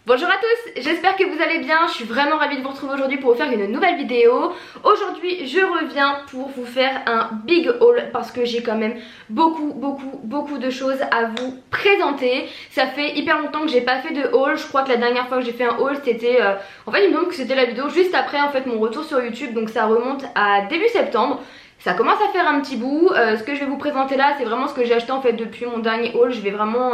Bonjour à tous, j'espère que vous allez bien, je suis vraiment ravie de vous retrouver aujourd'hui pour vous faire une nouvelle vidéo. Aujourd'hui je reviens pour vous faire un big haul parce que j'ai quand même beaucoup de choses à vous présenter. Ça fait hyper longtemps que j'ai pas fait de haul, je crois que la dernière fois que j'ai fait un haul c'était... En fait il me semble que c'était la vidéo juste après en fait mon retour sur YouTube, donc ça remonte à début septembre. Ça commence à faire un petit bout, ce que je vais vous présenter là c'est vraiment ce que j'ai acheté en fait depuis mon dernier haul. Je vais vraiment...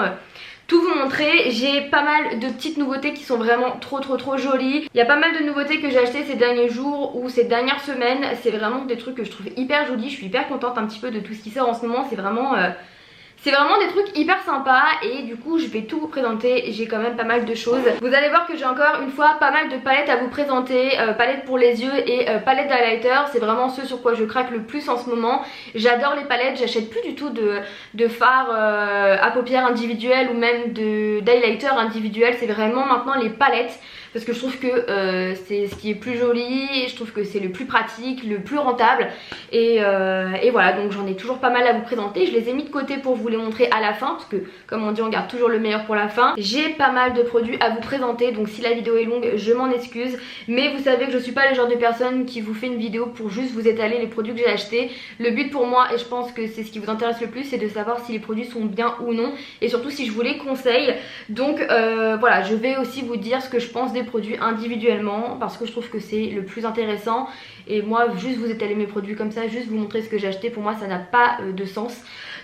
tout vous montrer. J'ai pas mal de petites nouveautés qui sont vraiment trop jolies. Il y a pas mal de nouveautés que j'ai achetées ces derniers jours ou ces dernières semaines. C'est vraiment des trucs que je trouve hyper jolis. Je suis hyper contente un petit peu de tout ce qui sort en ce moment. C'est vraiment des trucs hyper sympas et du coup je vais tout vous présenter. J'ai quand même pas mal de choses. Vous allez voir que j'ai encore une fois pas mal de palettes à vous présenter, palettes pour les yeux et palettes d'highlighter. C'est vraiment ce sur quoi je craque le plus en ce moment. J'adore les palettes, j'achète plus du tout de fard à paupières individuels ou même d'highlighter individuel. C'est vraiment maintenant les palettes parce que je trouve que c'est ce qui est plus joli, je trouve que c'est le plus pratique, le plus rentable et voilà, donc j'en ai toujours pas mal à vous présenter. Je les ai mis de côté pour vous les montrer à la fin parce que comme on dit on garde toujours le meilleur pour la fin. J'ai pas mal de produits à vous présenter, donc si la vidéo est longue je m'en excuse, mais vous savez que je suis pas le genre de personne qui vous fait une vidéo pour juste vous étaler les produits que j'ai achetés. Le but pour moi, et je pense que c'est ce qui vous intéresse le plus, c'est de savoir si les produits sont bien ou non et surtout si je vous les conseille. Donc voilà, je vais aussi vous dire ce que je pense des produits individuellement parce que je trouve que c'est le plus intéressant. Et moi juste vous étaler mes produits comme ça, juste vous montrer ce que j'ai acheté, pour moi ça n'a pas de sens.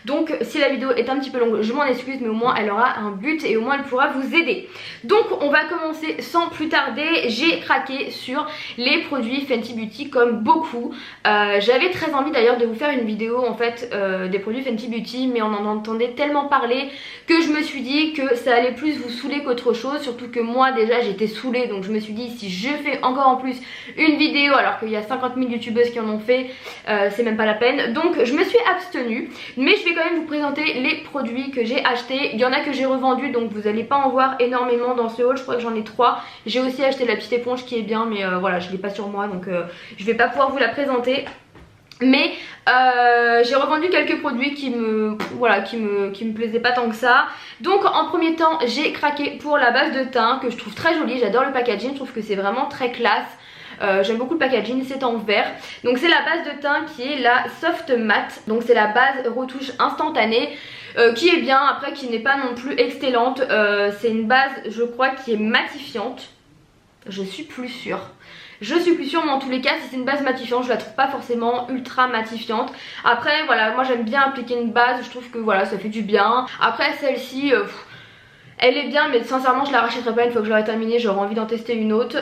Donc si la vidéo est un petit peu longue je m'en excuse, mais au moins elle aura un but et au moins elle pourra vous aider. Donc on va commencer sans plus tarder. J'ai craqué sur les produits Fenty Beauty comme beaucoup. J'avais très envie d'ailleurs de vous faire une vidéo en fait des produits Fenty Beauty, mais on en entendait tellement parler que je me suis dit que ça allait plus vous saouler qu'autre chose. Surtout que moi déjà j'étais saoulée, donc je me suis dit si je fais encore en plus une vidéo alors qu'il y a 50 000 youtubeuses qui en ont fait, c'est même pas la peine. Donc je me suis abstenue, mais je vais quand même vous présenter les produits que j'ai achetés. Il y en a que j'ai revendus, donc vous allez pas en voir énormément dans ce haul. Je crois que j'en ai 3. J'ai aussi acheté la petite éponge qui est bien, mais voilà, je l'ai pas sur moi, donc je vais pas pouvoir vous la présenter. Mais j'ai revendu quelques produits qui me plaisaient pas tant que ça. Donc en premier temps j'ai craqué pour la base de teint que je trouve très jolie. J'adore le packaging, je trouve que c'est vraiment très classe. J'aime beaucoup le packaging, c'est en verre. Donc c'est la base de teint qui est la Soft Matte. Donc c'est la base retouche instantanée qui est bien, après qui n'est pas non plus excellente. C'est une base je crois qui est matifiante. Je suis plus sûre. Mais en tous les cas si c'est une base matifiante je la trouve pas forcément ultra matifiante. Après voilà, moi j'aime bien appliquer une base, je trouve que voilà ça fait du bien. Après celle-ci elle est bien, mais sincèrement je la rachèterai pas une fois que je l'aurai terminée, j'aurai envie d'en tester une autre.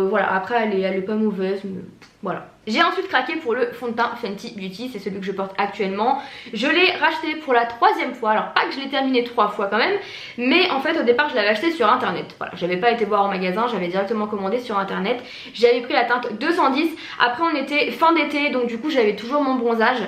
Voilà, après elle est pas mauvaise, mais voilà. J'ai ensuite craqué pour le fond de teint Fenty Beauty, c'est celui que je porte actuellement. Je l'ai racheté pour la 3e fois, alors pas que je l'ai terminé 3 fois quand même, mais en fait au départ je l'avais acheté sur internet. Voilà, j'avais pas été voir en magasin, j'avais directement commandé sur internet. J'avais pris la teinte 210, après on était fin d'été, donc du coup j'avais toujours mon bronzage.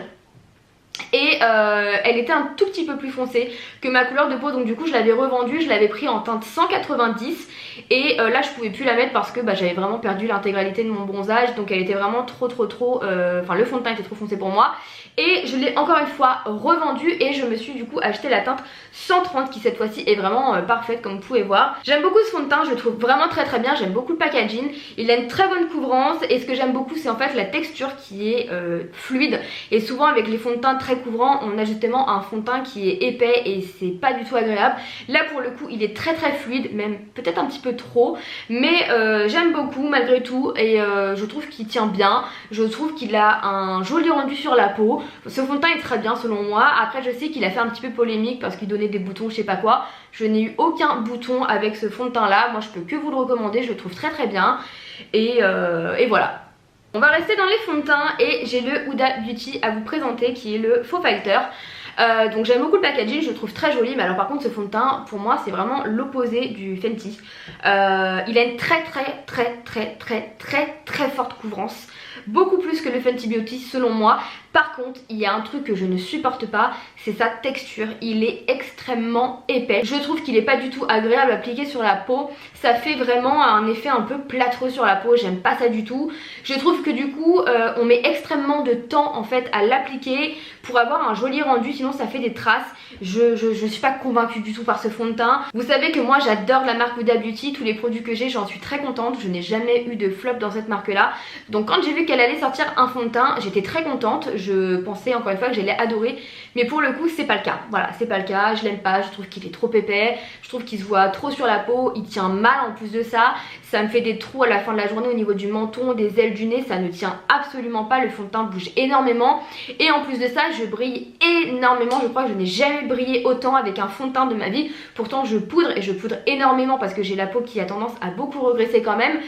Et elle était un tout petit peu plus foncée que ma couleur de peau, donc du coup je l'avais revendue, je l'avais pris en teinte 190 et là je pouvais plus la mettre parce que j'avais vraiment perdu l'intégralité de mon bronzage, donc elle était vraiment trop enfin le fond de teint était trop foncé pour moi. Et je l'ai encore une fois revendue et je me suis du coup acheté la teinte 130 qui cette fois-ci est vraiment parfaite comme vous pouvez voir. J'aime beaucoup ce fond de teint, je le trouve vraiment très bien, j'aime beaucoup le packaging, il a une très bonne couvrance et ce que j'aime beaucoup c'est en fait la texture qui est fluide. Et souvent avec les fonds de teint très couvrants on a justement un fond de teint qui est épais et c'est pas du tout agréable. Là pour le coup il est très fluide, même peut-être un petit peu trop, mais j'aime beaucoup malgré tout et je trouve qu'il tient bien, je trouve qu'il a un joli rendu sur la peau. Ce fond de teint est très bien selon moi. Après je sais qu'il a fait un petit peu polémique parce qu'il donnait des boutons je sais pas quoi. Je n'ai eu aucun bouton avec ce fond de teint là, moi je peux que vous le recommander, je le trouve très bien et voilà. On va rester dans les fonds de teint et j'ai le Huda Beauty à vous présenter qui est le faux fighter. Donc j'aime beaucoup le packaging, je le trouve très joli, mais alors par contre ce fond de teint pour moi c'est vraiment l'opposé du Fenty. Il a une très forte couvrance, beaucoup plus que le Fenty Beauty selon moi. Par contre il y a un truc que je ne supporte pas, c'est sa texture. Il est extrêmement épais. Je trouve qu'il est pas du tout agréable à appliquer sur la peau. Ça fait vraiment un effet un peu plâtreux sur la peau, j'aime pas ça du tout. Je trouve que du coup on met extrêmement de temps en fait à l'appliquer pour avoir un joli rendu, sinon ça fait des traces. Je suis pas convaincue du tout par ce fond de teint. Vous savez que moi j'adore la marque Huda Beauty, tous les produits que j'ai j'en suis très contente. Je n'ai jamais eu de flop dans cette marque là. Donc quand j'ai vu qu'elle allait sortir un fond de teint, j'étais très contente. Je pensais encore une fois que j'allais adorer, mais pour le coup c'est pas le cas. Voilà, c'est pas le cas, je l'aime pas, je trouve qu'il est trop épais, je trouve qu'il se voit trop sur la peau, il tient mal en plus de ça. Ça me fait des trous à la fin de la journée au niveau du menton, des ailes du nez, ça ne tient absolument pas. Le fond de teint bouge énormément et en plus de ça je brille énormément. Je crois que je n'ai jamais brillé autant avec un fond de teint de ma vie. Pourtant je poudre et je poudre énormément parce que j'ai la peau qui a tendance à beaucoup regresser quand même.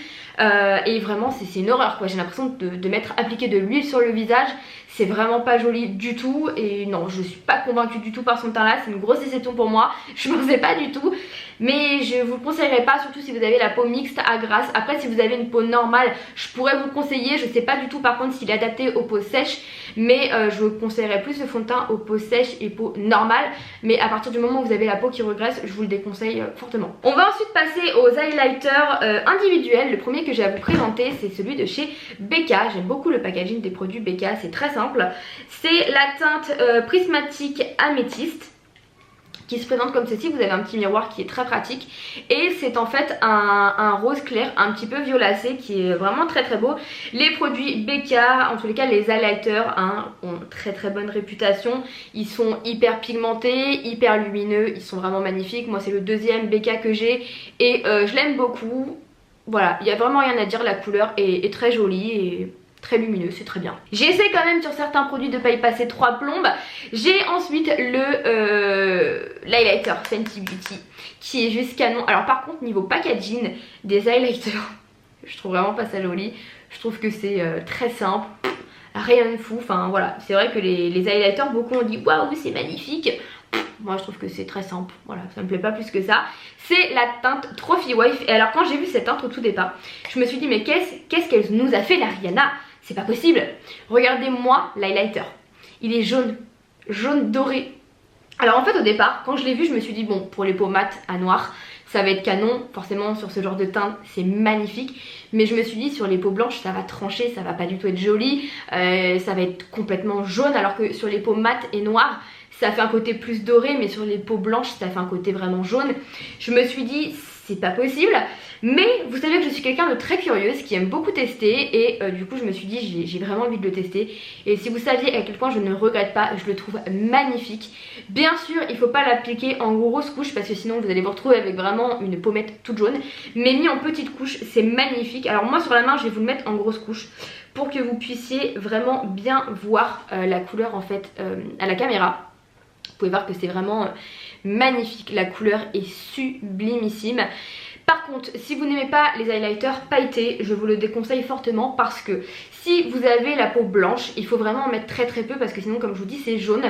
Et vraiment c'est une horreur quoi. J'ai l'impression de m'être appliqué de l'huile sur le visage. C'est vraiment pas joli du tout et non, je suis pas convaincue du tout par son teint là, c'est une grosse déception pour moi, je pensais pas du tout. Mais je vous le conseillerais pas, surtout si vous avez la peau mixte à grasse. Après si vous avez une peau normale, je pourrais vous le conseiller. Je sais pas du tout par contre s'il est adapté aux peaux sèches, mais je vous conseillerais plus le fond de teint aux peaux sèches et peaux normales. Mais à partir du moment où vous avez la peau qui regresse, je vous le déconseille fortement. On va ensuite passer aux highlighters individuels. Le premier que j'ai à vous présenter c'est celui de chez Becca. J'aime beaucoup le packaging des produits Becca, c'est très simple. C'est la teinte prismatique améthyste qui se présente comme ceci. Vous avez un petit miroir qui est très pratique et c'est en fait un rose clair un petit peu violacé qui est vraiment très très beau. Les produits Becca, en tous les cas les highlighters ont très très bonne réputation. Ils sont hyper pigmentés, hyper lumineux, ils sont vraiment magnifiques. Moi c'est le deuxième Becca que j'ai et je l'aime beaucoup. Voilà, il n'y a vraiment rien à dire, la couleur est très jolie et très lumineux, c'est très bien. J'essaie quand même sur certains produits de pas y passer 3 plombes. J'ai ensuite l'highlighter Fenty Beauty qui est juste canon. Alors par contre niveau packaging des highlighters, je trouve vraiment pas ça joli. Je trouve que c'est très simple, rien de fou. Enfin voilà, c'est vrai que les highlighters, beaucoup ont dit waouh c'est magnifique. Moi je trouve que c'est très simple, voilà, ça me plaît pas plus que ça. C'est la teinte Trophy Wife. Et alors quand j'ai vu cette teinte au tout départ, je me suis dit mais qu'est-ce qu'elle nous a fait la Rihanna? C'est pas possible. Regardez-moi l'highlighter. Il est jaune, jaune doré. Alors en fait au départ, quand je l'ai vu, je me suis dit bon, pour les peaux mates à noir, ça va être canon. Forcément sur ce genre de teinte, c'est magnifique. Mais je me suis dit sur les peaux blanches, ça va trancher, ça va pas du tout être joli. Ça va être complètement jaune alors que sur les peaux mates et noires, ça fait un côté plus doré, mais sur les peaux blanches ça fait un côté vraiment jaune. Je me suis dit c'est pas possible, mais vous savez que je suis quelqu'un de très curieuse qui aime beaucoup tester et du coup je me suis dit j'ai vraiment envie de le tester. Et si vous saviez à quel point je ne regrette pas, je le trouve magnifique. Bien sûr il faut pas l'appliquer en grosse couche parce que sinon vous allez vous retrouver avec vraiment une pommette toute jaune, mais mis en petite couche c'est magnifique. Alors moi sur la main je vais vous le mettre en grosse couche pour que vous puissiez vraiment bien voir la couleur en fait à la caméra. Vous pouvez voir que c'est vraiment magnifique, la couleur est sublimissime. Par contre, si vous n'aimez pas les highlighters pailletés, je vous le déconseille fortement parce que si vous avez la peau blanche, il faut vraiment en mettre très très peu parce que sinon comme je vous dis c'est jaune.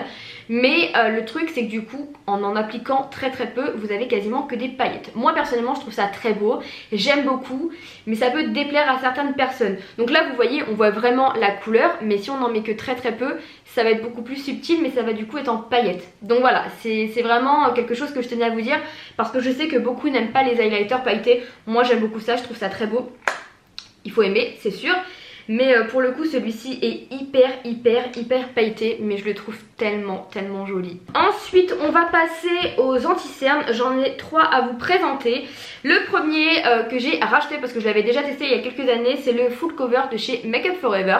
Mais le truc c'est que du coup en appliquant très très peu, vous avez quasiment que des paillettes. Moi personnellement je trouve ça très beau, j'aime beaucoup, mais ça peut déplaire à certaines personnes. Donc là vous voyez, on voit vraiment la couleur, mais si on en met que très très peu, ça va être beaucoup plus subtil, mais ça va du coup être en paillettes. Donc voilà, c'est vraiment quelque chose que je tenais à vous dire parce que je sais que beaucoup n'aiment pas les highlighters pailletés. Moi j'aime beaucoup ça, je trouve ça très beau. Il faut aimer, c'est sûr. Mais pour le coup celui-ci est hyper pailleté, mais je le trouve tellement joli. Ensuite on va passer aux anti-cernes. J'en ai 3 à vous présenter. Le premier que j'ai racheté parce que je l'avais déjà testé il y a quelques années, c'est le Full Cover de chez Make Up For Ever,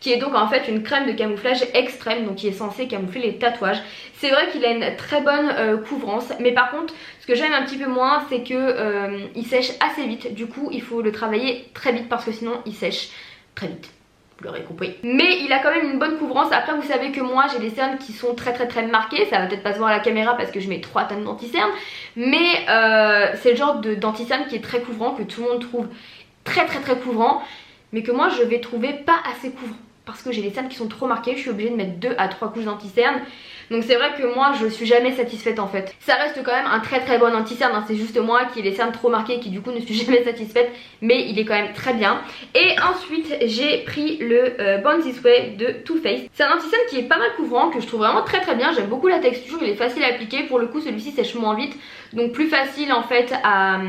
qui est donc en fait une crème de camouflage extrême, donc qui est censée camoufler les tatouages. C'est vrai qu'il a une très bonne couvrance, mais par contre ce que j'aime un petit peu moins c'est que il sèche assez vite. Du coup il faut le travailler très vite parce que sinon il sèche très vite, vous l'aurez compris. Mais il a quand même une bonne couvrance. Après vous savez que moi j'ai des cernes qui sont très marquées. Ça va peut-être pas se voir à la caméra parce que je mets 3 tonnes d'anti-cernes, mais c'est le genre d'anti-cernes qui est très couvrant, que tout le monde trouve très couvrant, mais que moi je vais trouver pas assez couvrant parce que j'ai des cernes qui sont trop marquées. Je suis obligée de mettre 2 à 3 couches d'anti-cernes. Donc c'est vrai que moi je suis jamais satisfaite en fait. Ça reste quand même un très très bon anti-cerne, hein. C'est juste moi qui ai les cernes trop marquées et qui du coup ne suis jamais satisfaite, mais il est quand même très bien. Et ensuite j'ai pris le Born This Way de Too Faced. C'est un anti-cerne qui est pas mal couvrant, que je trouve vraiment très très bien. J'aime beaucoup la texture, il est facile à appliquer. Pour le coup celui-ci sèche moins vite, donc plus facile en fait à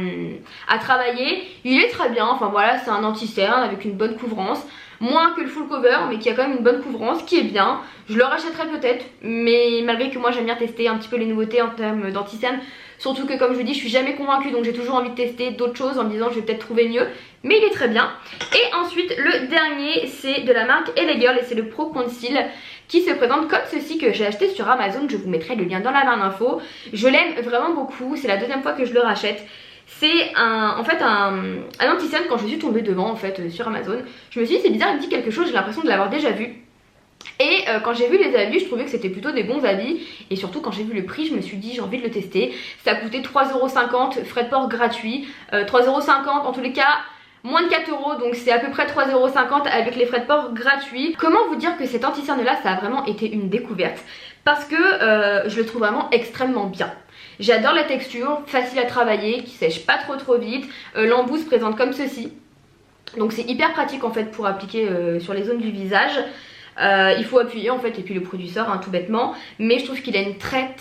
travailler. Il est très bien, enfin voilà, c'est un anti-cerne avec une bonne couvrance. Moins que le full cover, mais qui a quand même une bonne couvrance, qui est bien. Je le rachèterai peut-être, mais malgré que moi j'aime bien tester un petit peu les nouveautés en termes d'anti-cerne. Surtout que comme je vous dis, je suis jamais convaincue, donc j'ai toujours envie de tester d'autres choses en me disant je vais peut-être trouver mieux. Mais il est très bien. Et ensuite le dernier c'est de la marque LA Girl et c'est le Pro Conceal qui se présente comme ceci, que j'ai acheté sur Amazon. Je vous mettrai le lien dans la barre d'infos. Je l'aime vraiment beaucoup, c'est la deuxième fois que je le rachète. C'est en fait un anti-cerne. Quand je suis tombée devant en fait sur Amazon, je me suis dit c'est bizarre, il me dit quelque chose, j'ai l'impression de l'avoir déjà vu. Et quand j'ai vu les avis, je trouvais que c'était plutôt des bons avis. Et surtout quand j'ai vu le prix, je me suis dit j'ai envie de le tester. Ça coûtait 3,50€, frais de port gratuits, 3,50€ en tous les cas. Moins de 4€, donc c'est à peu près 3,50€ avec les frais de port gratuits. Comment vous dire que cet anti-cerne là ça a vraiment été une découverte? Parce que je le trouve vraiment extrêmement bien. J'adore la texture, facile à travailler, qui sèche pas trop vite. L'embout se présente comme ceci. Donc c'est hyper pratique en fait pour appliquer sur les zones du visage. Il faut appuyer en fait et puis le produit sort hein, tout bêtement. Mais je trouve qu'il a une très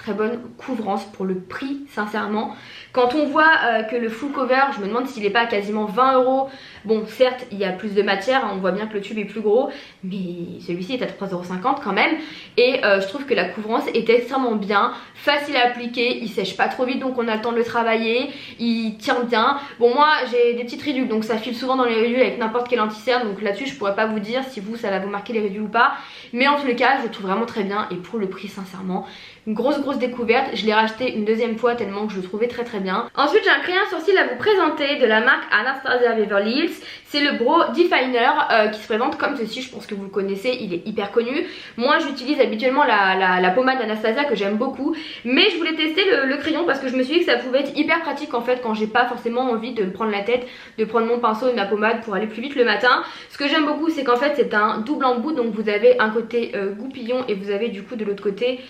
bonne couvrance pour le prix sincèrement. Quand on voit que le full cover, je me demande s'il n'est pas à quasiment 20€. Bon certes il y a plus de matière, hein, on voit bien que le tube est plus gros, mais celui-ci est à 3,50€ quand même. Et je trouve que la couvrance est extrêmement bien, facile à appliquer, il sèche pas trop vite donc on a le temps de le travailler, il tient bien. Bon moi j'ai des petites ridules donc ça file souvent dans les ridules avec n'importe quel anti-cerne, donc là-dessus je pourrais pas vous dire si vous ça va vous marquer les ridules ou pas. Mais en tous les cas je le trouve vraiment très bien et pour le prix sincèrement une grosse découverte. Je l'ai racheté une deuxième fois tellement que je le trouvais très bien. Ensuite j'ai un crayon à sourcils à vous présenter de la marque Anastasia Beverly Hills. C'est le Brow Definer qui se présente comme ceci, je pense que vous le connaissez, il est hyper connu. Moi j'utilise habituellement la pommade d'Anastasia que j'aime beaucoup, mais je voulais tester le crayon parce que je me suis dit que ça pouvait être hyper pratique en fait quand j'ai pas forcément envie de me prendre la tête, de prendre mon pinceau et ma pommade pour aller plus vite le matin. Ce que j'aime beaucoup c'est qu'en fait c'est un double embout, donc vous avez un côté goupillon et vous avez du coup de l'autre côté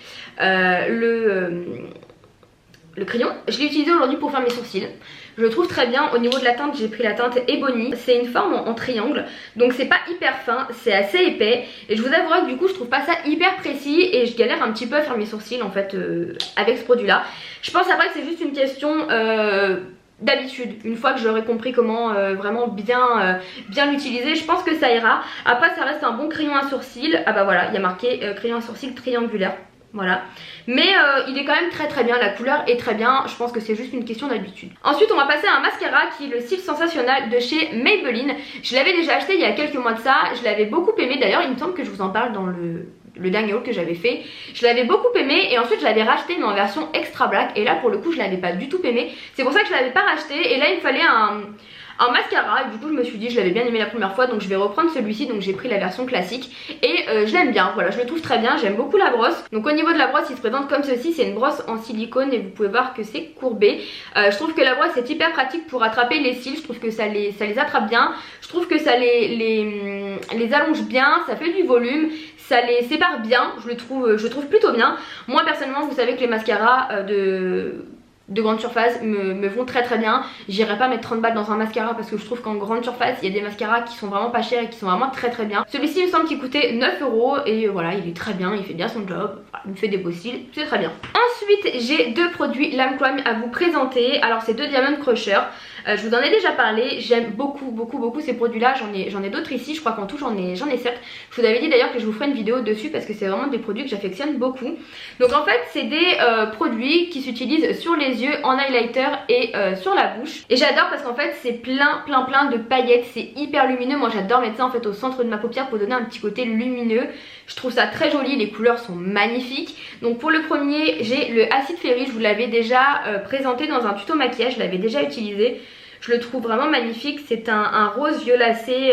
le crayon. Je l'ai utilisé aujourd'hui pour faire mes sourcils. Je le trouve très bien. Au niveau de la teinte, j'ai pris la teinte Ebony. C'est une forme en triangle, donc c'est pas hyper fin, c'est assez épais. Et je vous avouerai que du coup je trouve pas ça hyper précis et je galère un petit peu à faire mes sourcils en fait avec ce produit là. Je pense après que c'est juste une question d'habitude. Une fois que j'aurai compris comment vraiment bien l'utiliser, je pense que ça ira. Après ça reste un bon crayon à sourcils. Ah bah voilà, il y a marqué crayon à sourcils triangulaire. Voilà, mais il est quand même très bien, la couleur est très bien, je pense que c'est juste une question d'habitude. Ensuite on va passer à un mascara qui est le Cils Sensationnel de chez Maybelline. Je l'avais déjà acheté il y a quelques mois de ça, je l'avais beaucoup aimé, d'ailleurs il me semble que je vous en parle dans le dernier haul que j'avais fait. Je l'avais beaucoup aimé et ensuite je l'avais racheté mais en version extra black et là pour le coup je l'avais pas du tout aimé. C'est pour ça que je l'avais pas racheté et là il me fallait un mascara et du coup je me suis dit je l'avais bien aimé la première fois donc je vais reprendre celui-ci, donc j'ai pris la version classique et je l'aime bien, voilà, je le trouve très bien, j'aime beaucoup la brosse. Donc au niveau de la brosse il se présente comme ceci, c'est une brosse en silicone et vous pouvez voir que c'est courbé. Je trouve que la brosse est hyper pratique pour attraper les cils, je trouve que ça les attrape bien, je trouve que ça les allonge bien, ça fait du volume, ça les sépare bien, je trouve plutôt bien. Moi personnellement vous savez que les mascaras de grande surface me vont très bien. J'irai pas mettre 30 balles dans un mascara parce que je trouve qu'en grande surface il y a des mascaras qui sont vraiment pas chers et qui sont vraiment très bien. Celui-ci il me semble qu'il coûtait 9€ et voilà, il est très bien, il fait bien son job, il me fait des beaux cils, c'est très bien. Ensuite j'ai deux produits Lame Crime à vous présenter. Alors c'est deux Diamond Crusher. Je vous en ai déjà parlé, j'aime beaucoup ces produits là, j'en ai d'autres ici, je crois qu'en tout j'en ai 7. Je vous avais dit d'ailleurs que je vous ferai une vidéo dessus parce que c'est vraiment des produits que j'affectionne beaucoup. Donc en fait c'est des produits qui s'utilisent sur les yeux, en highlighter et sur la bouche. Et j'adore parce qu'en fait c'est plein de paillettes, c'est hyper lumineux. Moi j'adore mettre ça en fait au centre de ma paupière pour donner un petit côté lumineux. Je trouve ça très joli, les couleurs sont magnifiques. Donc pour le premier j'ai le Acid Fairy, je vous l'avais déjà présenté dans un tuto maquillage, je l'avais déjà utilisé. Je le trouve vraiment magnifique, c'est un rose violacé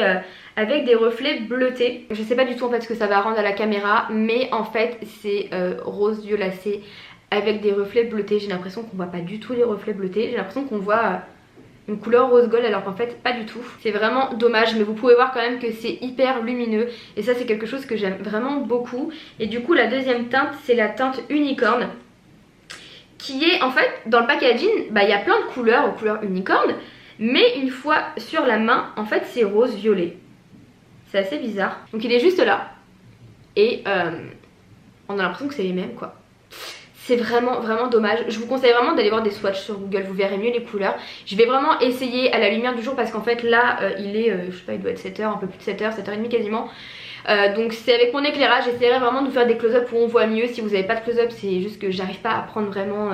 avec des reflets bleutés. Je sais pas du tout en fait ce que ça va rendre à la caméra, mais en fait c'est rose violacé avec des reflets bleutés. J'ai l'impression qu'on voit pas du tout les reflets bleutés, j'ai l'impression qu'on voit une couleur rose gold alors qu'en fait pas du tout. C'est vraiment dommage, mais vous pouvez voir quand même que c'est hyper lumineux et ça c'est quelque chose que j'aime vraiment beaucoup. Et du coup la deuxième teinte c'est la teinte unicorne qui est en fait dans le packaging, il y a plein de couleurs aux couleurs unicorne, mais une fois sur la main en fait c'est rose violet. C'est assez bizarre. Donc il est juste là et on a l'impression que c'est les mêmes quoi. C'est vraiment dommage. Je vous conseille vraiment d'aller voir des swatchs sur Google, vous verrez mieux les couleurs. Je vais vraiment essayer à la lumière du jour parce qu'en fait là il est, je sais pas, il doit être 7h, un peu plus de 7h, 7h30 quasiment. Donc c'est avec mon éclairage, j'essaierai vraiment de vous faire des close-up où on voit mieux. Si vous n'avez pas de close-up c'est juste que j'arrive pas à prendre vraiment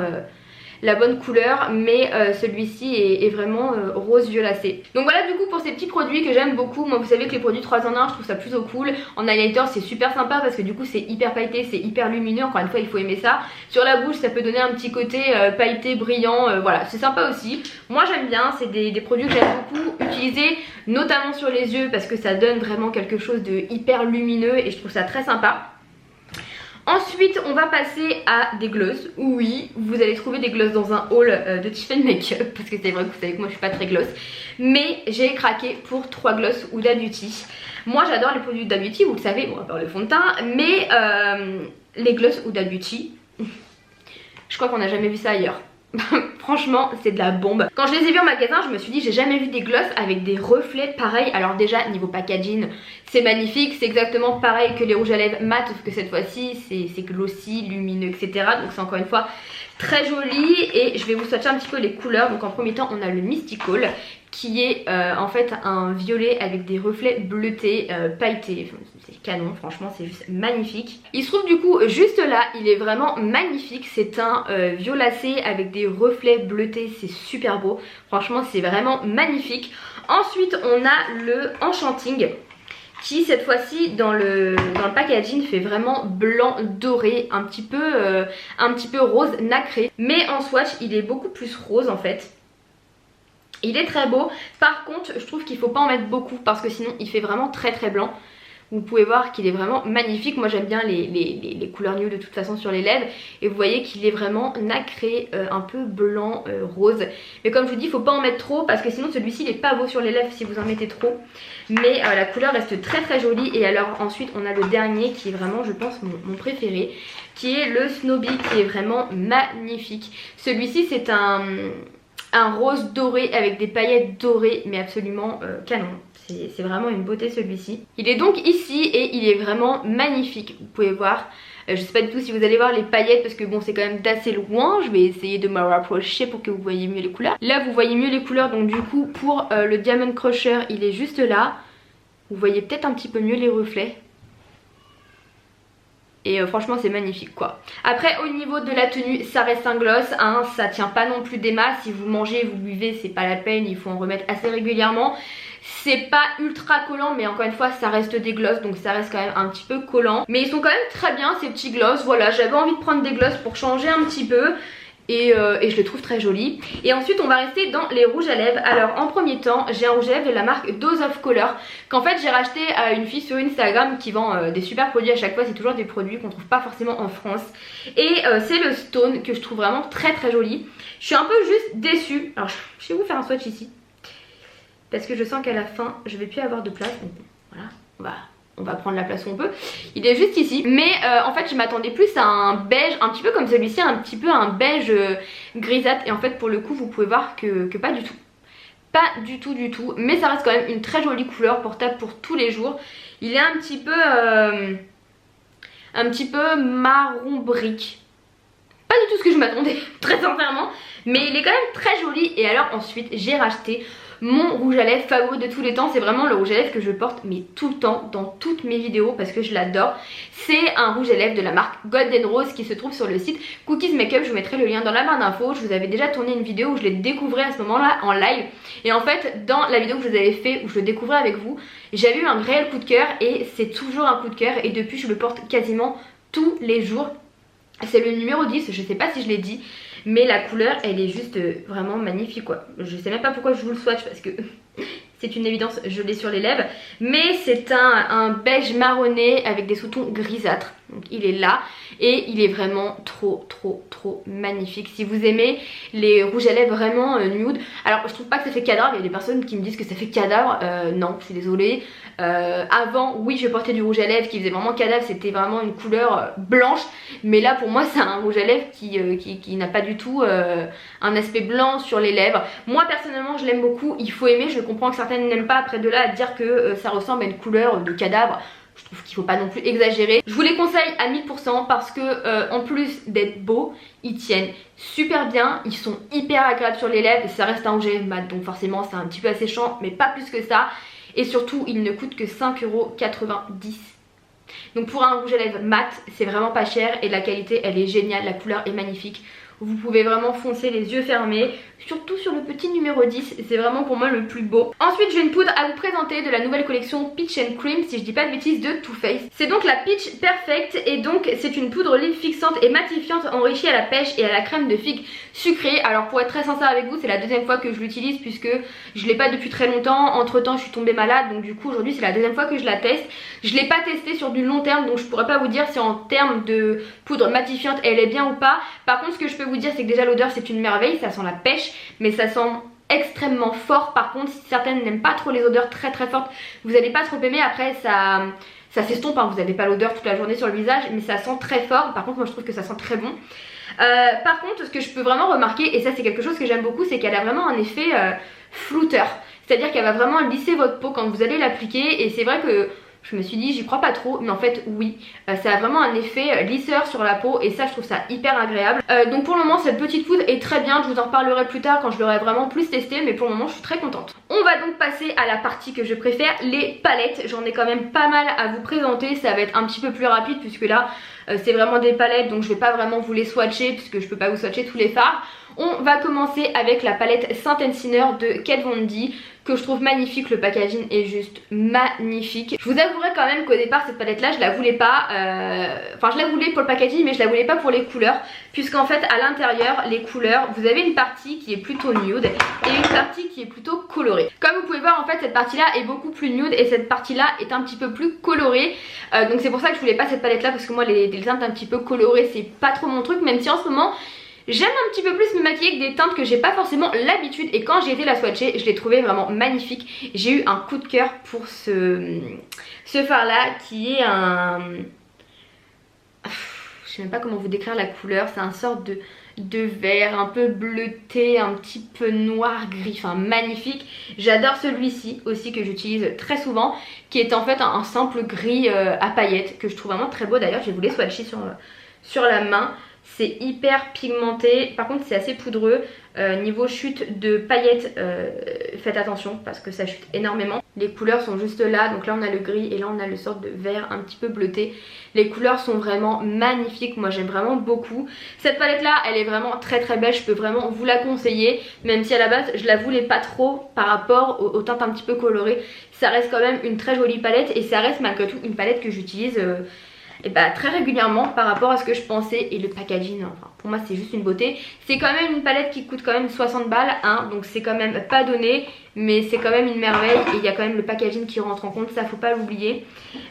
la bonne couleur, mais celui-ci est vraiment rose violacé. Donc voilà du coup pour ces petits produits que j'aime beaucoup. Moi vous savez que les produits 3 en 1 je trouve ça plutôt cool. En highlighter c'est super sympa parce que du coup c'est hyper pailleté, c'est hyper lumineux, encore une fois il faut aimer ça. Sur la bouche ça peut donner un petit côté pailleté, brillant, voilà c'est sympa aussi. Moi j'aime bien, c'est des produits que j'aime beaucoup utiliser, notamment sur les yeux parce que ça donne vraiment quelque chose de hyper lumineux et je trouve ça très sympa. Ensuite on va passer à des gloss. Oui, vous allez trouver des gloss dans un haul de Tiffany Makeup parce que c'est vrai que vous savez que moi je suis pas très gloss, mais j'ai craqué pour 3 gloss Huda Beauty. Moi j'adore les produits Huda Beauty, vous le savez, bon à part le fond de teint, mais les gloss Huda Beauty, je crois qu'on n'a jamais vu ça ailleurs. Franchement c'est de la bombe. Quand je les ai vus en magasin je me suis dit j'ai jamais vu des gloss avec des reflets pareils. Alors déjà niveau packaging c'est magnifique, c'est exactement pareil que les rouges à lèvres mat sauf que cette fois-ci c'est glossy, lumineux etc. Donc c'est encore une fois très joli et je vais vous swatcher un petit peu les couleurs. Donc en premier temps on a le Mystical qui est en fait un violet avec des reflets bleutés, pailletés. Enfin, c'est canon, franchement c'est juste magnifique. Il se trouve du coup juste là, il est vraiment magnifique. C'est un violacé avec des reflets bleutés, c'est super beau. Franchement c'est vraiment magnifique. Ensuite on a le Enchanting qui cette fois-ci dans le packaging fait vraiment blanc doré, un petit peu rose nacré. Mais en swatch il est beaucoup plus rose en fait. Il est très beau, par contre je trouve qu'il faut pas en mettre beaucoup parce que sinon il fait vraiment très blanc. Vous pouvez voir qu'il est vraiment magnifique. Moi j'aime bien les couleurs nude de toute façon sur les lèvres. Et vous voyez qu'il est vraiment nacré, un peu blanc, rose. Mais comme je vous dis, il faut pas en mettre trop parce que sinon celui-ci il est pas beau sur les lèvres si vous en mettez trop. Mais la couleur reste très jolie. Et alors ensuite on a le dernier qui est vraiment je pense mon préféré, qui est le Snowy, qui est vraiment magnifique. Celui-ci c'est un rose doré avec des paillettes dorées mais absolument canon. C'est vraiment une beauté celui-ci. Il est donc ici et il est vraiment magnifique. Vous pouvez voir, je sais pas du tout si vous allez voir les paillettes parce que bon c'est quand même d'assez loin. Je vais essayer de me rapprocher pour que vous voyez mieux les couleurs. Là vous voyez mieux les couleurs, donc du coup pour le Diamond Crusher il est juste là. Vous voyez peut-être un petit peu mieux les reflets. Et franchement c'est magnifique quoi. Après au niveau de la tenue ça reste un gloss, hein, ça tient pas non plus des masses. Si vous mangez, vous buvez, c'est pas la peine, il faut en remettre assez régulièrement. C'est pas ultra collant mais encore une fois ça reste des gloss donc ça reste quand même un petit peu collant. Mais ils sont quand même très bien ces petits gloss. Voilà, j'avais envie de prendre des gloss pour changer un petit peu. Et je les trouve très jolis. Et ensuite on va rester dans les rouges à lèvres. Alors en premier temps j'ai un rouge à lèvres de la marque Dose of Color qu'en fait j'ai racheté à une fille sur Instagram qui vend des super produits à chaque fois. C'est toujours des produits qu'on trouve pas forcément en France. Et c'est le Stone que je trouve vraiment très joli. Je suis un peu juste déçue. Alors je vais vous faire un swatch ici parce que je sens qu'à la fin je vais plus avoir de place. Donc voilà, on va prendre la place où on peut. Il est juste ici. Mais en fait je m'attendais plus à un beige, un petit peu comme celui-ci, un petit peu un beige grisâtre. Et en fait pour le coup vous pouvez voir que pas du tout. Pas du tout. Mais ça reste quand même une très jolie couleur portable pour tous les jours. Il est un petit peu marron brique. Pas du tout ce que je m'attendais, très sincèrement. Mais il est quand même très joli. Et alors ensuite j'ai racheté mon rouge à lèvres favori de tous les temps. C'est vraiment le rouge à lèvres que je porte mais tout le temps dans toutes mes vidéos parce que je l'adore. C'est un rouge à lèvres de la marque Golden Rose qui se trouve sur le site Cookies Makeup. Je vous mettrai le lien dans la barre d'infos. Je vous avais déjà tourné une vidéo où je l'ai découvert à ce moment là en live. Et en fait dans la vidéo que je vous avais fait où je le découvrais avec vous, j'avais eu un réel coup de cœur. Et c'est toujours un coup de cœur. Et depuis je le porte quasiment tous les jours. C'est le numéro 10, je sais pas si je l'ai dit. Mais la couleur elle est juste vraiment magnifique quoi. Je sais même pas pourquoi je vous le swatch parce que c'est une évidence, je l'ai sur les lèvres. Mais c'est un beige marronné avec des sous-tons grisâtres. Donc il est là et il est vraiment trop magnifique. Si vous aimez les rouges à lèvres vraiment nude, alors je trouve pas que ça fait cadavre, il y a des personnes qui me disent que ça fait cadavre, non je suis désolée. Avant oui je portais du rouge à lèvres qui faisait vraiment cadavre, c'était vraiment une couleur blanche, mais là pour moi c'est un rouge à lèvres qui n'a pas du tout un aspect blanc sur les lèvres. Moi personnellement je l'aime beaucoup, il faut aimer, je comprends que certaines n'aiment pas, après de là à dire que ça ressemble à une couleur de cadavre, je trouve qu'il faut pas non plus exagérer. Je vous les conseille à 1000% parce que en plus d'être beaux, ils tiennent super bien, ils sont hyper agréables sur les lèvres et ça reste un rouge à lèvres mat, donc forcément c'est un petit peu asséchant mais pas plus que ça. Et surtout ils ne coûtent que 5,90 €. Donc pour un rouge à lèvres mat c'est vraiment pas cher et la qualité elle est géniale, la couleur est magnifique. Vous pouvez vraiment foncer les yeux fermés, surtout sur le petit numéro 10, c'est vraiment pour moi le plus beau. Ensuite j'ai une poudre à vous présenter de la nouvelle collection Peach and Cream, si je dis pas de bêtises, de Too Faced. C'est donc la Peach Perfect et donc c'est une poudre lip fixante et matifiante enrichie à la pêche et à la crème de figue sucrée. Alors pour être très sincère avec vous, c'est la deuxième fois que je l'utilise puisque je l'ai pas depuis très longtemps. Entre temps je suis tombée malade, donc du coup aujourd'hui c'est la deuxième fois que je la teste. Je l'ai pas testée sur du long terme, donc je pourrais pas vous dire si en termes de poudre matifiante elle est bien ou pas. Par contre ce que je peux vous dire c'est que déjà l'odeur c'est une merveille, ça sent la pêche mais ça sent extrêmement fort. Par contre si certaines n'aiment pas trop les odeurs très fortes, vous n'allez pas trop aimer. Après ça s'estompe, hein. Vous n'avez pas l'odeur toute la journée sur le visage mais ça sent très fort. Par contre moi je trouve que ça sent très bon. Par contre ce que je peux vraiment remarquer, et ça c'est quelque chose que j'aime beaucoup, c'est qu'elle a vraiment un effet flouteur. C'est à dire qu'elle va vraiment lisser votre peau quand vous allez l'appliquer. Et c'est vrai que je me suis dit j'y crois pas trop, mais en fait oui, ça a vraiment un effet lisseur sur la peau et ça je trouve ça hyper agréable. Donc pour le moment cette petite poudre est très bien, je vous en reparlerai plus tard quand je l'aurai vraiment plus testé, mais pour le moment je suis très contente. On va donc passer à la partie que je préfère, les palettes. J'en ai quand même pas mal à vous présenter, ça va être un petit peu plus rapide puisque là c'est vraiment des palettes, donc je vais pas vraiment vous les swatcher puisque je peux pas vous swatcher tous les fards. On va commencer avec la palette Saint Sinner de Kat Von D que je trouve magnifique, le packaging est juste magnifique. Je vous avouerai quand même qu'au départ cette palette là je la voulais pas, enfin je la voulais pour le packaging mais je la voulais pas pour les couleurs, puisqu'en fait à l'intérieur les couleurs, vous avez une partie qui est plutôt nude et une partie qui est plutôt colorée. Comme vous pouvez voir en fait cette partie là est beaucoup plus nude et cette partie là est un petit peu plus colorée, donc c'est pour ça que je voulais pas cette palette là parce que moi les teintes un petit peu colorées c'est pas trop mon truc, même si en ce moment j'aime un petit peu plus me maquiller avec des teintes que j'ai pas forcément l'habitude, et quand j'ai été la swatcher je l'ai trouvé vraiment magnifique. J'ai eu un coup de cœur pour ce fard là qui est un... Je sais même pas comment vous décrire la couleur, c'est un sorte de vert un peu bleuté, un petit peu noir gris, enfin magnifique. J'adore celui-ci aussi que j'utilise très souvent, qui est en fait un simple gris à paillettes que je trouve vraiment très beau. D'ailleurs je vais vous les swatcher sur la main. C'est hyper pigmenté, par contre c'est assez poudreux. Niveau chute de paillettes, faites attention parce que ça chute énormément. Les couleurs sont juste là, donc là on a le gris et là on a le sorte de vert un petit peu bleuté. Les couleurs sont vraiment magnifiques, moi j'aime vraiment beaucoup. Cette palette là elle est vraiment très belle, je peux vraiment vous la conseiller. Même si à la base je la voulais pas trop par rapport aux teintes un petit peu colorées. Ça reste quand même une très jolie palette et ça reste malgré tout une palette que j'utilise et bah très régulièrement par rapport à ce que je pensais. Et le packaging, enfin pour moi c'est juste une beauté. C'est quand même une palette qui coûte quand même 60 balles hein, donc c'est quand même pas donné, mais c'est quand même une merveille. Et il y a quand même le packaging qui rentre en compte, ça faut pas l'oublier.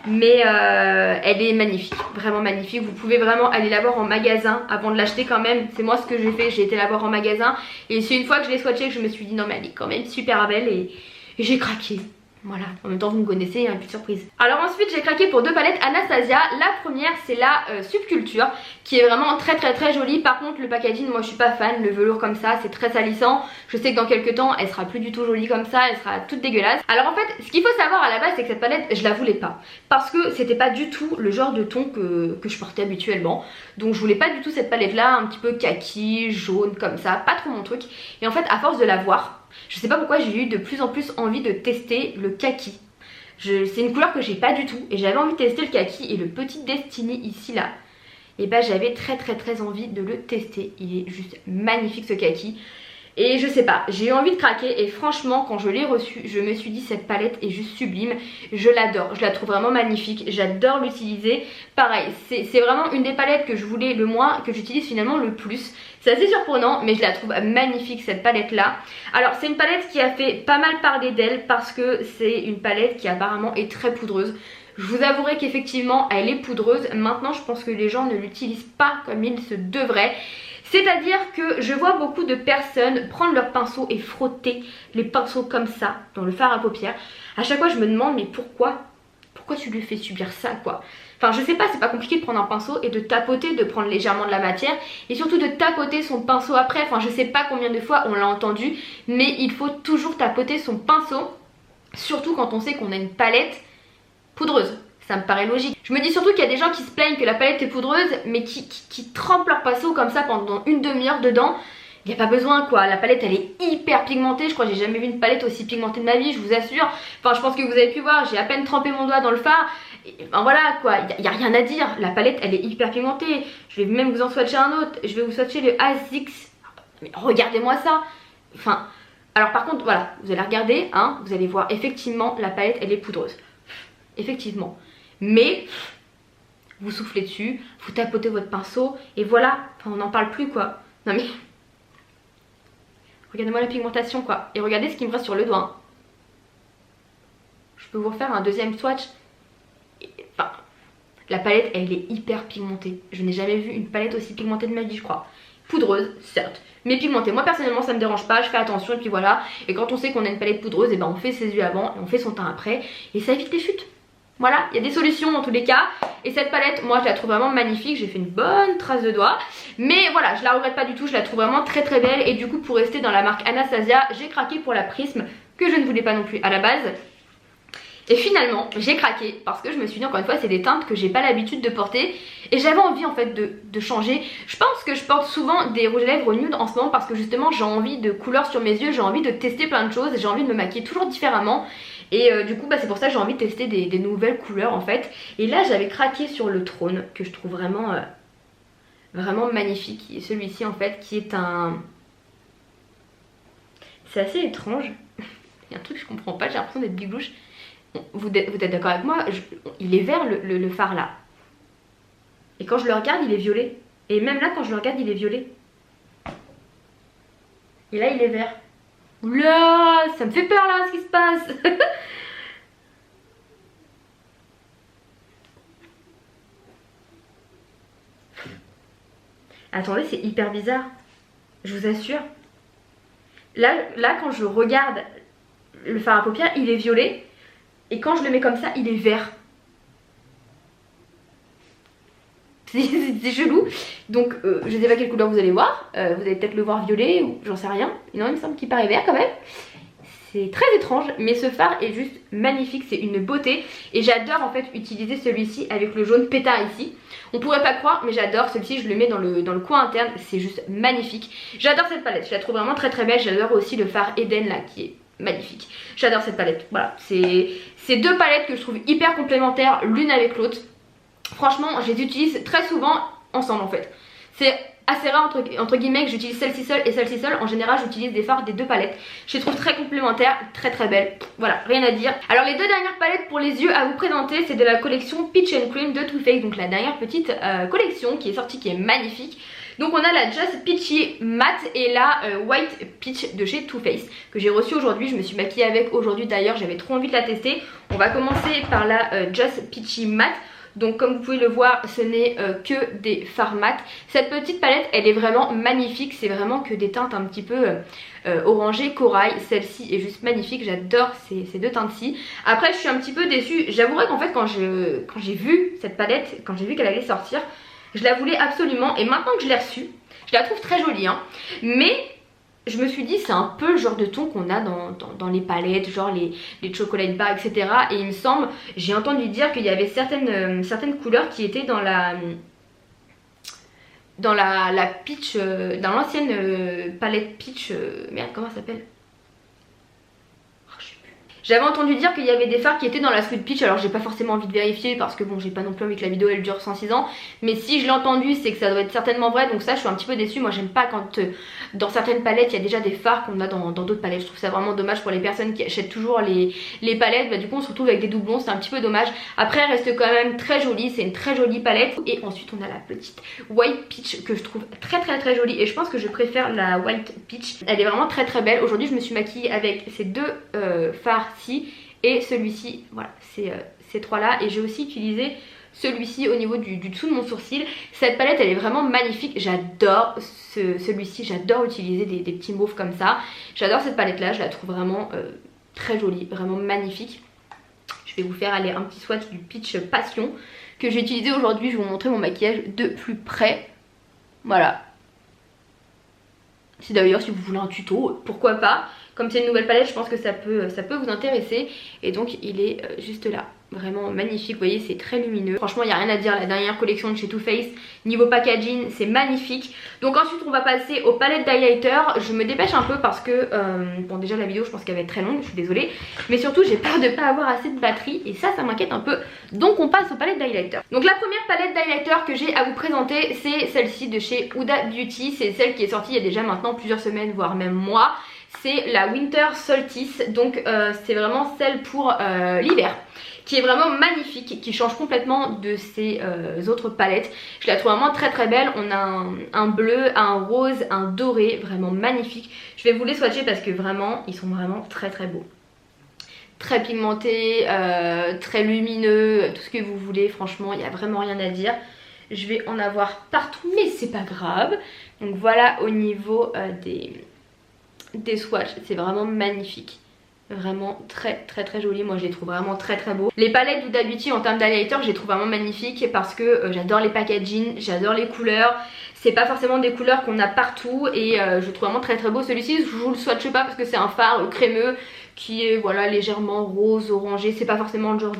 Mais elle est magnifique, vraiment magnifique. Vous pouvez vraiment aller la voir en magasin avant de l'acheter quand même. C'est moi ce que j'ai fait, j'ai été la voir en magasin. Et c'est une fois que je l'ai swatchée que je me suis dit non mais elle est quand même super belle et j'ai craqué. Voilà, en même temps vous me connaissez, il y a une petite surprise. Alors ensuite j'ai craqué pour deux palettes Anastasia. La première c'est la Subculture qui est vraiment très jolie. Par contre le packaging moi je suis pas fan, le velours comme ça c'est très salissant. Je sais que dans quelques temps elle sera plus du tout jolie comme ça, elle sera toute dégueulasse. Alors en fait ce qu'il faut savoir à la base c'est que cette palette je la voulais pas, parce que c'était pas du tout le genre de ton que je portais habituellement. Donc je voulais pas du tout cette palette là, un petit peu kaki, jaune comme ça, pas trop mon truc. Et en fait à force de la voir, je sais pas pourquoi j'ai eu de plus en plus envie de tester le kaki. C'est une couleur que j'ai pas du tout et j'avais envie de tester le kaki, et le petit Destiny ici là, et bah j'avais très envie de le tester. Il est juste magnifique ce kaki. Et je sais pas, j'ai eu envie de craquer et franchement quand je l'ai reçu je me suis dit cette palette est juste sublime. Je l'adore, je la trouve vraiment magnifique, j'adore l'utiliser. Pareil, c'est vraiment une des palettes que je voulais le moins, que j'utilise finalement le plus. C'est assez surprenant mais je la trouve magnifique cette palette là. Alors c'est une palette qui a fait pas mal parler d'elle parce que c'est une palette qui apparemment est très poudreuse. Je vous avouerai qu'effectivement elle est poudreuse. Maintenant je pense que les gens ne l'utilisent pas comme il se devrait. C'est-à-dire que je vois beaucoup de personnes prendre leur pinceau et frotter les pinceaux comme ça dans le fard à paupières. À chaque fois je me demande mais pourquoi tu lui fais subir ça quoi? Enfin je sais pas, c'est pas compliqué de prendre un pinceau et de tapoter, de prendre légèrement de la matière et surtout de tapoter son pinceau après. Enfin je sais pas combien de fois on l'a entendu, mais il faut toujours tapoter son pinceau, surtout quand on sait qu'on a une palette poudreuse. Ça me paraît logique. Je me dis surtout qu'il y a des gens qui se plaignent que la palette est poudreuse mais qui trempent leur pinceau comme ça pendant une demi-heure dedans. Il n'y a pas besoin quoi, la palette elle est hyper pigmentée. Je crois que j'ai jamais vu une palette aussi pigmentée de ma vie, je vous assure. Enfin je pense que vous avez pu voir, j'ai à peine trempé mon doigt dans le fard. Enfin voilà quoi, il n'y a rien à dire. La palette elle est hyper pigmentée. Je vais même vous en swatcher un autre. Je vais vous swatcher le ASICS. Mais regardez-moi ça. Enfin, alors par contre voilà, vous allez regarder, hein, vous allez voir effectivement la palette elle est poudreuse. Effectivement. Mais vous soufflez dessus, vous tapotez votre pinceau et voilà, enfin, on n'en parle plus quoi. Non mais regardez-moi la pigmentation quoi. Et regardez ce qui me reste sur le doigt. Hein. Je peux vous refaire un deuxième swatch. Enfin, la palette elle est hyper pigmentée. Je n'ai jamais vu une palette aussi pigmentée de ma vie je crois. Poudreuse certes, mais pigmentée. Moi personnellement ça me dérange pas, je fais attention et puis voilà. Et quand on sait qu'on a une palette poudreuse, et ben on fait ses yeux avant et on fait son teint après. Et ça évite les chutes. Voilà, il y a des solutions dans tous les cas. Et cette palette, moi je la trouve vraiment magnifique. J'ai fait une bonne trace de doigt. Mais voilà, je la regrette pas du tout. Je la trouve vraiment très très belle. Et du coup pour rester dans la marque Anastasia, j'ai craqué pour la Prisme, que je ne voulais pas non plus à la base. Et finalement j'ai craqué parce que je me suis dit encore une fois c'est des teintes que j'ai pas l'habitude de porter. Et j'avais envie en fait de changer. Je pense que je porte souvent des rouges à lèvres nude en ce moment parce que justement j'ai envie de couleurs sur mes yeux. J'ai envie de tester plein de choses. J'ai envie de me maquiller toujours différemment. Et du coup bah, c'est pour ça que j'ai envie de tester des nouvelles couleurs en fait. Et là j'avais craqué sur le Trône que je trouve vraiment vraiment magnifique. Et celui-ci en fait qui est un... C'est assez étrange. Il y a un truc que je comprends pas, j'ai l'impression d'être biglouche. Vous êtes d'accord avec moi, il est vert le fard là. Et quand je le regarde il est violet. Et même là quand je le regarde il est violet. Et là il est vert. Oula, ça me fait peur là ce qui se passe. Attendez, c'est hyper bizarre. Je vous assure. Là quand je regarde le fard à paupières, il est violet. Et quand je le mets comme ça, il est vert. C'est chelou. Donc je sais pas quelle couleur vous allez voir. Vous allez peut-être le voir violet ou j'en sais rien. Non, il me semble qu'il paraît vert quand même. C'est très étrange, mais ce fard est juste magnifique, c'est une beauté. Et j'adore en fait utiliser celui-ci avec le jaune pétard ici. On pourrait pas croire, mais j'adore celui-ci, je le mets dans le coin interne, c'est juste magnifique. J'adore cette palette, je la trouve vraiment très très belle. J'adore aussi le fard Eden là qui est magnifique. J'adore cette palette, voilà. C'est deux palettes que je trouve hyper complémentaires l'une avec l'autre. Franchement, je les utilise très souvent ensemble en fait. C'est assez rare entre guillemets que j'utilise celle-ci seule et celle-ci seule. En général j'utilise des fards des deux palettes. Je les trouve très complémentaires, très très belles. Voilà, rien à dire. Alors les deux dernières palettes pour les yeux à vous présenter, c'est de la collection Peach and Cream de Too Faced. Donc la dernière petite collection qui est sortie, qui est magnifique. Donc on a la Just Peachy Matte et la White Peach de chez Too Faced que j'ai reçue aujourd'hui. Je me suis maquillée avec aujourd'hui d'ailleurs, j'avais trop envie de la tester. On va commencer par la Just Peachy Matte. Donc comme vous pouvez le voir, ce n'est que des fards mat. Cette petite palette elle est vraiment magnifique. C'est vraiment que des teintes un petit peu orangées, corail. Celle-ci est juste magnifique, j'adore ces deux teintes-ci. Après je suis un petit peu déçue. J'avouerai qu'en fait quand j'ai vu cette palette, quand j'ai vu qu'elle allait sortir, je la voulais absolument. Et maintenant que je l'ai reçue, je la trouve très jolie hein. Mais je me suis dit c'est un peu le genre de ton qu'on a dans les palettes, genre les chocolate bar etc. Et il me semble, j'ai entendu dire qu'il y avait certaines couleurs qui étaient dans la peach, dans l'ancienne palette peach, merde comment ça s'appelle? J'avais entendu dire qu'il y avait des fards qui étaient dans la Sweet Peach. Alors j'ai pas forcément envie de vérifier parce que bon j'ai pas non plus envie que la vidéo elle dure 106 ans. Mais si je l'ai entendu c'est que ça doit être certainement vrai. Donc ça je suis un petit peu déçue. Moi j'aime pas quand dans certaines palettes il y a déjà des fards qu'on a dans d'autres palettes. Je trouve ça vraiment dommage pour les personnes qui achètent toujours les palettes. Bah, du coup on se retrouve avec des doublons, c'est un petit peu dommage. Après elle reste quand même très jolie, c'est une très jolie palette. Et ensuite on a la petite White Peach que je trouve très très très jolie. Et je pense que je préfère la White Peach. Elle est vraiment très très belle. Aujourd'hui je me suis maquillée avec ces deux fards ci et celui-ci. Voilà, c'est ces trois là. Et j'ai aussi utilisé celui-ci au niveau du dessous de mon sourcil. Cette palette elle est vraiment magnifique, j'adore celui-ci, j'adore utiliser des petits mauves comme ça. J'adore cette palette là, je la trouve vraiment très jolie, vraiment magnifique. Je vais vous faire aller un petit swatch du Peach Passion que j'ai utilisé aujourd'hui. Je vais vous montrer mon maquillage de plus près. Voilà. Si d'ailleurs si vous voulez un tuto, pourquoi pas. Comme c'est une nouvelle palette, je pense que ça peut vous intéresser. Et donc il est juste là. Vraiment magnifique, vous voyez c'est très lumineux. Franchement il n'y a rien à dire, la dernière collection de chez Too Faced, niveau packaging c'est magnifique. Donc ensuite on va passer aux palettes d'highlighter. Je me dépêche un peu parce que, bon déjà la vidéo je pense qu'elle va être très longue, je suis désolée. Mais surtout j'ai peur de ne pas avoir assez de batterie et ça m'inquiète un peu. Donc on passe aux palettes d'highlighter. Donc la première palette d'highlighter que j'ai à vous présenter c'est celle-ci de chez Huda Beauty. C'est celle qui est sortie il y a déjà maintenant plusieurs semaines voire même mois. C'est la Winter Solstice, donc c'est vraiment celle pour l'hiver, qui est vraiment magnifique, qui change complètement de ces autres palettes. Je la trouve vraiment très très belle. On a un bleu, un rose, un doré, vraiment magnifique. Je vais vous les swatcher parce que vraiment ils sont vraiment très très beaux. Très pigmentés, très lumineux, tout ce que vous voulez, franchement il n'y a vraiment rien à dire. Je vais en avoir partout mais c'est pas grave. Donc voilà au niveau des swatchs, c'est vraiment magnifique. Vraiment très très très joli, moi je les trouve vraiment très très beaux. Les palettes d'Huda Beauty en termes d'highlighter je les trouve vraiment magnifiques parce que j'adore les packaging, j'adore les couleurs. C'est pas forcément des couleurs qu'on a partout et je trouve vraiment très très beau. Celui-ci je vous le swatche pas parce que c'est un fard crémeux qui est voilà légèrement rose, orangé. C'est pas forcément le genre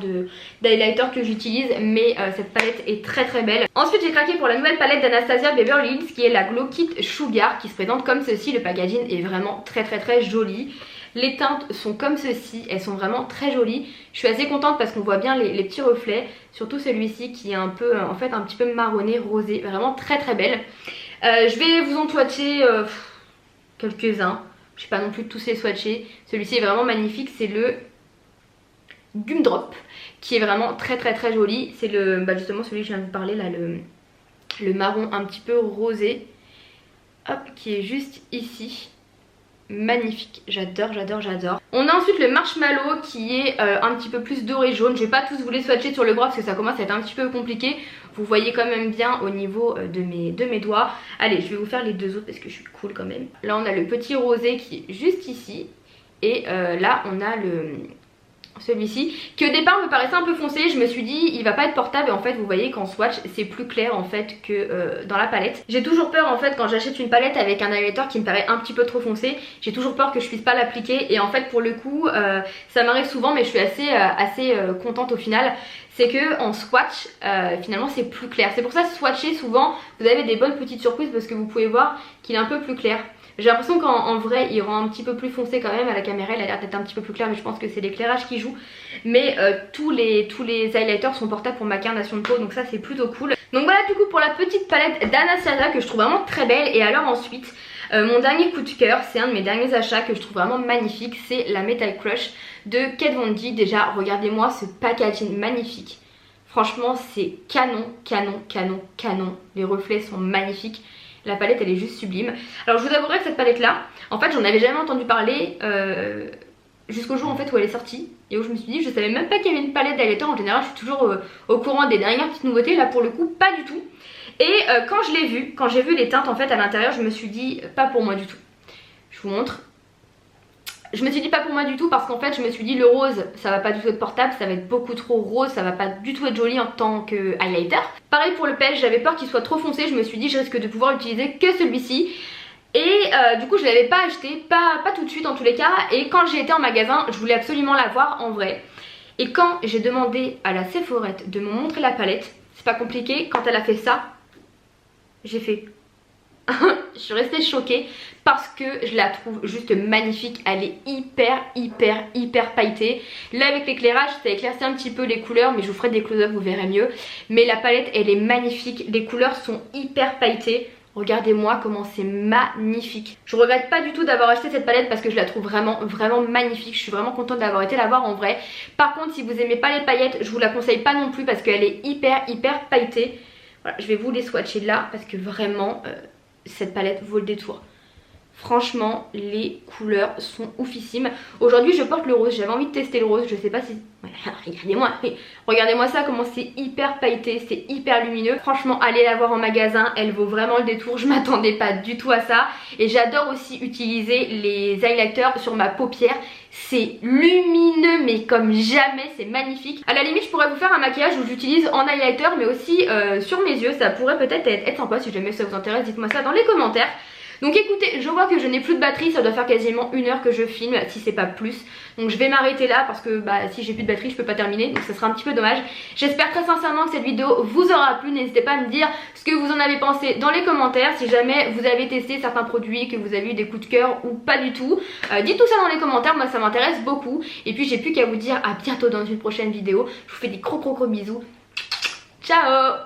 d'highlighter que j'utilise mais cette palette est très très belle. Ensuite j'ai craqué pour la nouvelle palette d'Anastasia Beverly Hills qui est la Glow Kit Sugar qui se présente comme ceci. Le packaging est vraiment très très très joli. Les teintes sont comme ceci, elles sont vraiment très jolies. Je suis assez contente parce qu'on voit bien les petits reflets. Surtout celui-ci qui est un peu, en fait un petit peu marronné, rosé. Vraiment très très belle. Je vais vous en swatcher quelques-uns. Je sais pas non plus tous les swatcher. Celui-ci est vraiment magnifique, c'est le Gumdrop qui est vraiment très très très joli. C'est le, justement celui que je viens de vous parler là, le marron un petit peu rosé. Hop, qui est juste ici. Magnifique, j'adore j'adore j'adore. On a ensuite le marshmallow qui est un petit peu plus doré jaune. Je vais pas tous vous les swatcher sur le bras parce que ça commence à être un petit peu compliqué. Vous voyez quand même bien au niveau de mes doigts. Allez, je vais vous faire les deux autres parce que je suis cool quand même. Là on a le petit rosé qui est juste ici. Et là on a celui-ci qui au départ me paraissait un peu foncé. Je me suis dit il va pas être portable et en fait vous voyez qu'en swatch c'est plus clair en fait que dans la palette. J'ai toujours peur en fait quand j'achète une palette avec un highlighter qui me paraît un petit peu trop foncé. J'ai toujours peur que je puisse pas l'appliquer et en fait pour le coup ça m'arrive souvent mais je suis assez contente au final. C'est que en swatch finalement c'est plus clair. C'est pour ça swatcher souvent vous avez des bonnes petites surprises parce que vous pouvez voir qu'il est un peu plus clair. J'ai l'impression qu'en vrai il rend un petit peu plus foncé quand même. À la caméra il a l'air d'être un petit peu plus clair mais je pense que c'est l'éclairage qui joue. Mais tous les highlighters sont portables pour ma carnation de peau donc ça c'est plutôt cool. Donc voilà du coup pour la petite palette d'Anastasia que je trouve vraiment très belle. Et alors ensuite mon dernier coup de cœur, c'est un de mes derniers achats que je trouve vraiment magnifique. C'est la Metal Crush de Kat Von D. Déjà regardez-moi ce packaging magnifique. Franchement c'est canon, canon, canon, canon. Les reflets sont magnifiques. La palette elle est juste sublime. Alors je vous avouerai que cette palette là, en fait j'en avais jamais entendu parler jusqu'au jour en fait où elle est sortie. Et où je me suis dit je savais même pas qu'il y avait une palette d'highlighter. En général je suis toujours au courant des dernières petites nouveautés. Là pour le coup pas du tout. Et quand je l'ai vue, quand j'ai vu les teintes en fait à l'intérieur, je me suis dit pas pour moi du tout. Je vous montre. Je me suis dit pas pour moi du tout parce qu'en fait je me suis dit le rose ça va pas du tout être portable, ça va être beaucoup trop rose, ça va pas du tout être joli en tant que highlighter. Pareil pour le pêche, j'avais peur qu'il soit trop foncé, je me suis dit je risque de pouvoir utiliser que celui-ci. Et du coup je l'avais pas acheté, pas tout de suite en tous les cas. Et quand j'ai été en magasin je voulais absolument l'avoir en vrai. Et quand j'ai demandé à la Sephorette de me montrer la palette, c'est pas compliqué, quand elle a fait ça, j'ai fait... je suis restée choquée parce que je la trouve juste magnifique. Elle est hyper pailletée. Là avec l'éclairage ça éclaircit un petit peu les couleurs mais je vous ferai des close-up vous verrez mieux. Mais la palette elle est magnifique, les couleurs sont hyper pailletées. Regardez-moi comment c'est magnifique. Je regrette pas du tout d'avoir acheté cette palette parce que je la trouve vraiment magnifique. Je suis vraiment contente d'avoir été la voir en vrai. Par contre si vous aimez pas les paillettes je vous la conseille pas non plus parce qu'elle est hyper pailletée. Voilà, je vais vous les swatcher là parce que vraiment cette palette vaut le détour. Franchement, les couleurs sont oufissimes. Aujourd'hui, je porte le rose. J'avais envie de tester le rose. Je sais pas si... Regardez-moi. Regardez-moi ça, comment c'est hyper pailleté. C'est hyper lumineux. Franchement, allez la voir en magasin. Elle vaut vraiment le détour. Je m'attendais pas du tout à ça. Et j'adore aussi utiliser les highlighters sur ma paupière. C'est lumineux, mais comme jamais. C'est magnifique. À la limite, je pourrais vous faire un maquillage où j'utilise en highlighter, mais aussi sur mes yeux. Ça pourrait peut-être être sympa. Si jamais ça vous intéresse, dites-moi ça dans les commentaires. Donc écoutez, je vois que je n'ai plus de batterie, ça doit faire quasiment 1 heure que je filme, si c'est pas plus. Donc je vais m'arrêter là parce que si j'ai plus de batterie je peux pas terminer, donc ça sera un petit peu dommage. J'espère très sincèrement que cette vidéo vous aura plu, n'hésitez pas à me dire ce que vous en avez pensé dans les commentaires. Si jamais vous avez testé certains produits, que vous avez eu des coups de cœur ou pas du tout, dites tout ça dans les commentaires, moi ça m'intéresse beaucoup. Et puis j'ai plus qu'à vous dire à bientôt dans une prochaine vidéo. Je vous fais des gros bisous. Ciao.